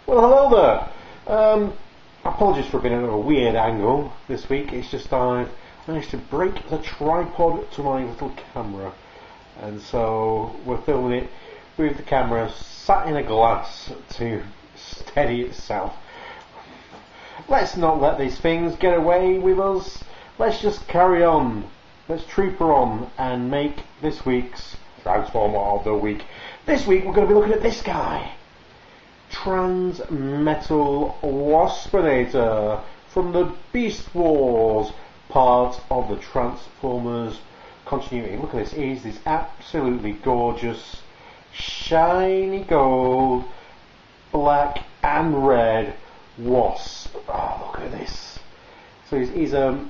Well, hello there. Apologies for being at a weird angle this week. It's just I've managed to break the tripod to my little camera, and so we're filming it with the camera sat in a glass to steady itself. Let's not let these things get away with us. Let's just carry on. Let's trooper on and make this week's Transformer of the Week. This week we're going to be looking at this guy. Transmetal Waspinator from the Beast Wars part of the Transformers continuity. Look at this, he's this absolutely gorgeous, shiny gold, black and red Wasp. Oh, look at this. So he's a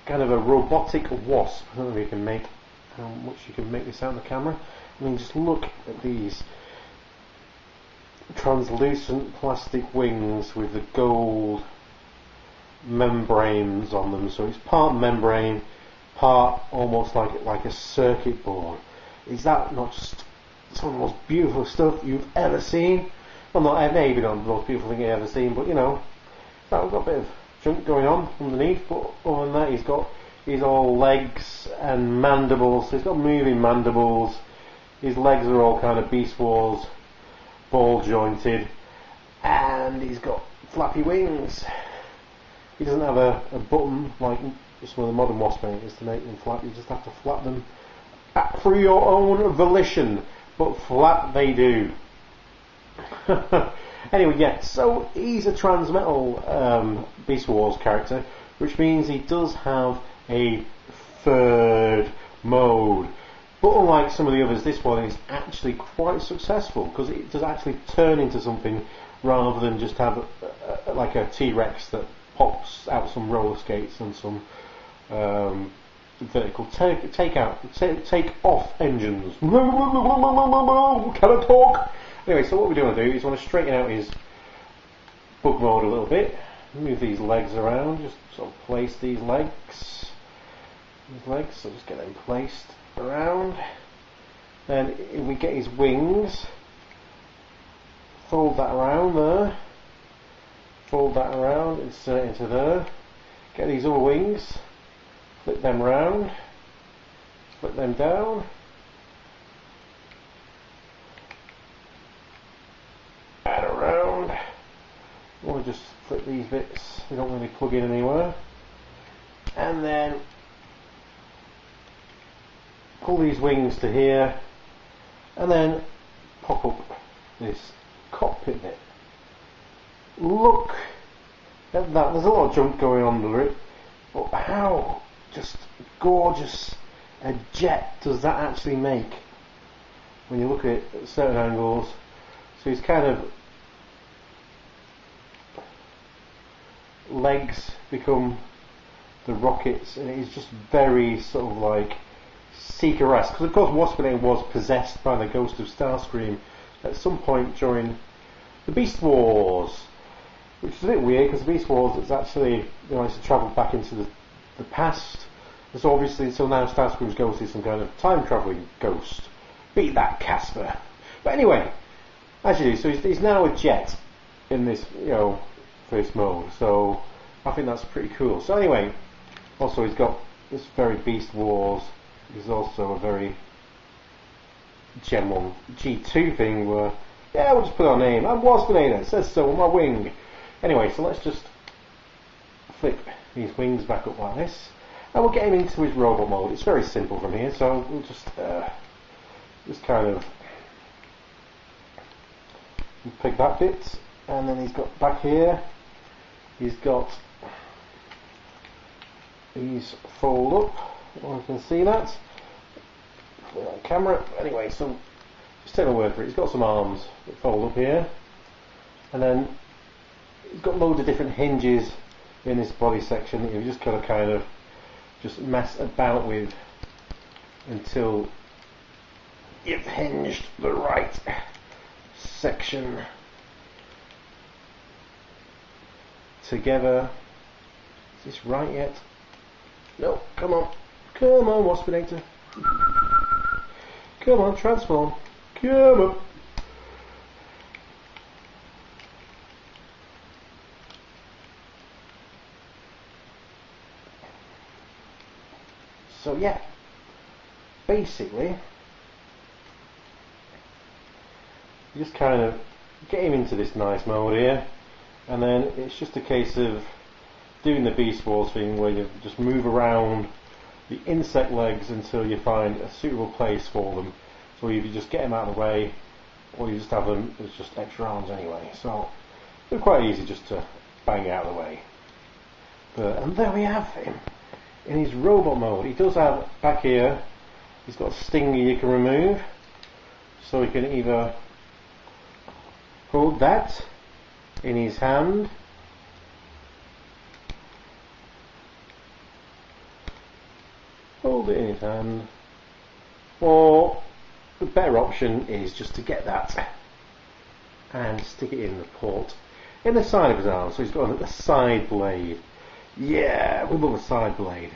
kind of a robotic wasp. I don't know if you can make how much you can make this out of the camera. I mean, just look at these translucent plastic wings with the gold membranes on them. So it's part membrane, part almost like a circuit board. Is that not just some of the most beautiful stuff you've ever seen? Well, not maybe not the most beautiful thing you've ever seen, but you know, we've got a bit of junk going on underneath. But other than that, he's all legs and mandibles. So he's got moving mandibles. His legs are all kind of Beast Wars, ball jointed, and he's got flappy wings. He doesn't have a button like some of the modern Waspinators to make them flap. You just have to flap them through your own volition, but flap they do. Anyway, yeah, so he's a Transmetal Beast Wars character, which means he does have a third mode. But unlike some of the others, this one is actually quite successful because it does actually turn into something rather than just have like a T-Rex that pops out some roller skates and some vertical take off engines. Can I talk? Anyway, so what we do want to do is want to straighten out his bug mode a little bit. Move these legs around, just sort of place these legs. So just get them placed around. Then if we get his wings, fold that around there, fold that around, insert it into there. Get these other wings, flip them round, flip them down, add around. We'll just flip these bits, they don't really plug in anywhere, and then pull these wings to here, and then pop up this cockpit bit. Look at that, there's a lot of junk going on under it, but how just gorgeous a jet does that actually make when you look at it at certain angles. So his kind of legs become the rockets, and it is just very sort of like Seeker-esque, because of course Waspinator was possessed by the ghost of Starscream at some point during the Beast Wars, which is a bit weird because the Beast Wars is actually, you know, it's travelled back into the past, and so obviously until now Starscream's ghost is some kind of time travelling ghost. Beat that, Casper. But anyway, as you do, so he's now a jet in this, you know, first mode, so I think that's pretty cool. So anyway, also he's got this very Beast Wars. There's also a very Gen 1 G2 thing where, yeah, we'll just put our name. I'm Waspinator, it says so on my wing. Anyway, so let's just flip these wings back up like this, and we'll get him into his robot mode. It's very simple from here, so we'll just kind of pick that bit, and then he's got back here, he's got these fold up. You can see that on camera. Anyway, so just take my word for it. He's got some arms that fold up here, and then he's got loads of different hinges in this body section that you've just got to kind of just mess about with until you've hinged the right section together. Is this right yet? No, come on. Come on, Waspinator. Come on, transform. Come on. So yeah, basically, you just kind of get him into this nice mode here, and then it's just a case of doing the Beast Wars thing where you just move around the insect legs until you find a suitable place for them. So either you just get them out of the way, or you just have them as just extra arms anyway. So they're quite easy just to bang out of the way. And there we have him in his robot mode. He does have back here, he's got a stinger you can remove, so you can either hold that in his hand, hold it in his hand, or the better option is just to get that and stick it in the port in the side of his arm. So he's got a side blade. Yeah, we love a side blade.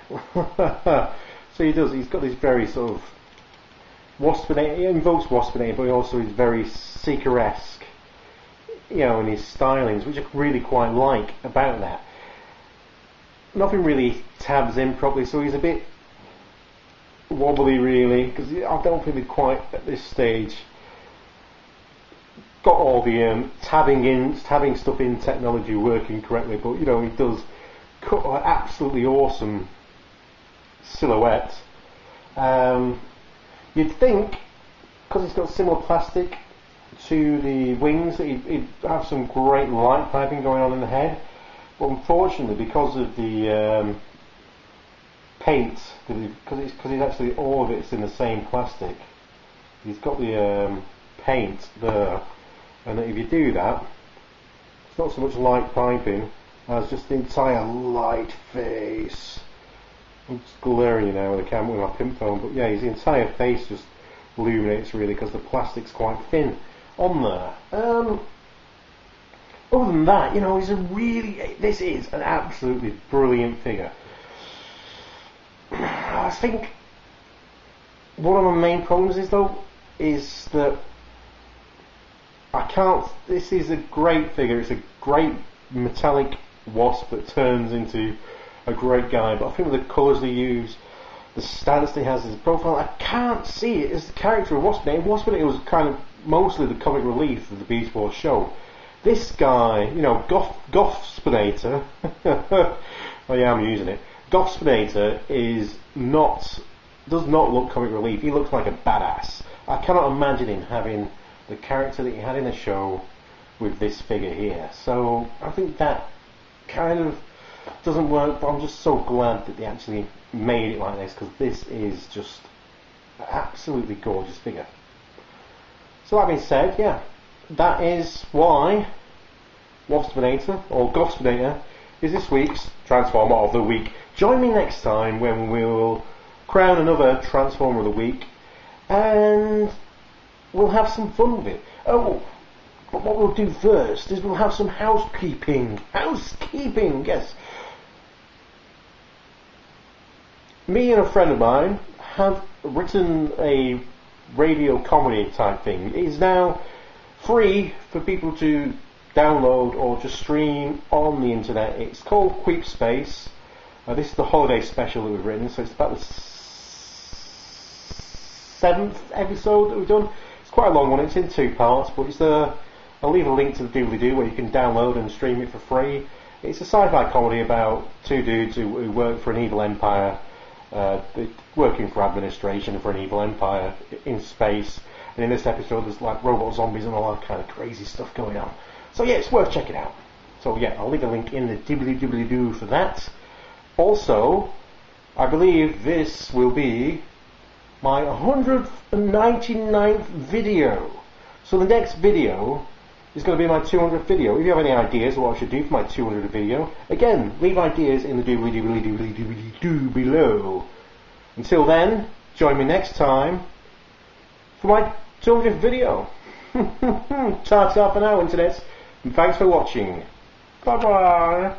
So he's got this very sort of Waspinator, he invokes Waspinator, but he also is very Seeker-esque, you know, in his stylings, which I really quite like about that. Nothing really tabs in properly, so he's a bit wobbly really, because I don't think he's quite at this stage got all the tabbing stuff in technology working correctly, but you know, he does cut like absolutely awesome silhouette. You'd think, because he's got similar plastic to the wings, that he'd have some great light piping going on in the head, but unfortunately, because of the paint, because it's actually all of it's in the same plastic, he's got the paint there, and if you do that, it's not so much light piping as just the entire light face. I'm just glaring you now with the camera with my pimp phone, but yeah, his entire face just illuminates really because the plastic's quite thin on there. Other than that, you know, this is an absolutely brilliant figure. I think one of my main problems is that this is a great figure, it's a great metallic Wasp that turns into a great guy, but I think with the colours they use, the stance he has, his profile, I can't see it as the character of Waspinator. Waspinator was kind of mostly the comic relief of the Beast Wars show. This guy, you know, Gothspinator, oh yeah, I'm using it. Gothspinator does not look comic relief. He looks like a badass. I cannot imagine him having the character that he had in the show with this figure here. So I think that kind of doesn't work, but I'm just so glad that they actually made it like this, because this is just an absolutely gorgeous figure. So that being said, yeah, that is why Waspinator, or Gothspinator, is this week's Transformer of the Week. Join me next time when we'll crown another Transformer of the Week, and we'll have some fun with it. Oh, but what we'll do first is we'll have some housekeeping. Housekeeping, yes. Me and a friend of mine have written a radio comedy type thing. It is now free for people to download or just stream on the internet. It's called Queep Space. This is the holiday special that we've written, so it's about the 7th episode that we've done. It's quite a long one, it's in 2 parts, but it's I'll leave a link to the doobly-doo where you can download and stream it for free. It's a sci-fi comedy about 2 dudes who work for an evil empire, working for administration for an evil empire in space. And in this episode there's like robot zombies and all that kind of crazy stuff going on. So yeah, it's worth checking out. So yeah, I'll leave a link in the doobly-doobly-doo for that. Also, I believe this will be my 199th video. So the next video is going to be my 200th video. If you have any ideas of what I should do for my 200th video, again, leave ideas in the doobly-doobly-doobly-doo below. Until then, join me next time for my 200th video. Ta-ta for now, internet, and thanks for watching. Bye-bye.